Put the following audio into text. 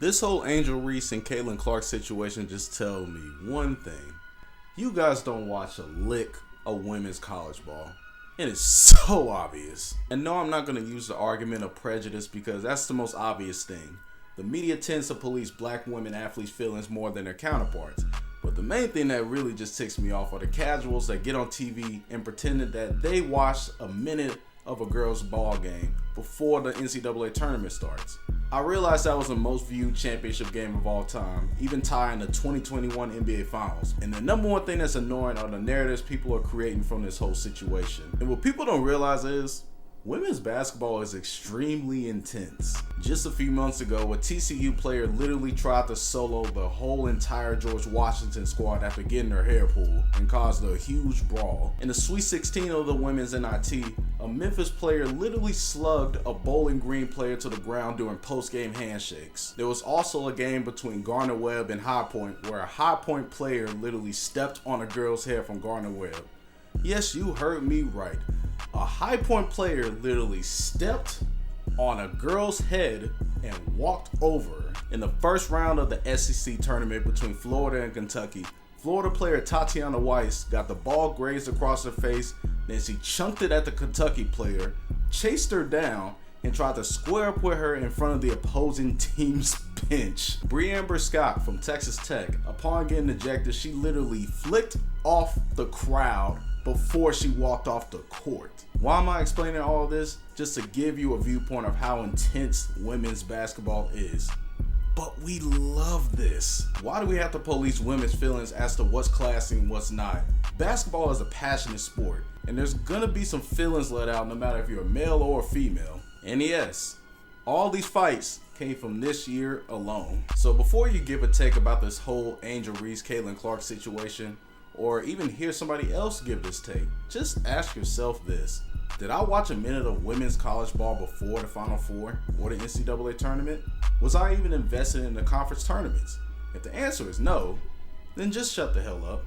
This whole Angel Reese and Caitlin Clark situation just tells me one thing. You guys don't watch a lick of women's college ball. It is so obvious. And no, I'm not going to use the argument of prejudice because that's the most obvious thing. The media tends to police black women athletes' feelings more than their counterparts. But the main thing that really just ticks me off are the casuals that get on TV and pretended that they watched a minute of a girl's ball game before the NCAA tournament starts. I realized that was the most viewed championship game of all time, even tying the 2021 NBA Finals. And the number one thing that's annoying are the narratives people are creating from this whole situation. And what people don't realize is, women's basketball is extremely intense. Just a few months ago, a TCU player literally tried to solo the whole entire George Washington squad after getting her hair pulled and caused a huge brawl. In the Sweet 16 of the women's NIT, a Memphis player literally slugged a Bowling Green player to the ground during post-game handshakes. There was also a game between Gardner Webb and High Point where a High Point player literally stepped on a girl's hair from Gardner Webb. Yes, you heard me right. A High Point player literally stepped on a girl's head and walked over. In the first round of the SEC tournament between Florida and Kentucky, Florida player Tatiana Weiss got the ball grazed across her face, then she chunked it at the Kentucky player, chased her down, and tried to square up with her in front of the opposing team's bench. Breamber Scott from Texas Tech, upon getting ejected, she literally flicked off the crowd before she walked off the court. Why am I explaining all this? Just to give you a viewpoint of how intense women's basketball is. But we love this. Why do we have to police women's feelings as to what's classy and what's not? Basketball is a passionate sport, and there's gonna be some feelings let out no matter if you're a male or a female. And yes, all these fights came from this year alone. So before you give a take about this whole Angel Reese, Caitlin Clark situation, or even hear somebody else give this take, just ask yourself this. Did I watch a minute of women's college ball before the Final Four or the NCAA tournament? Was I even invested in the conference tournaments? If the answer is no, then just shut the hell up.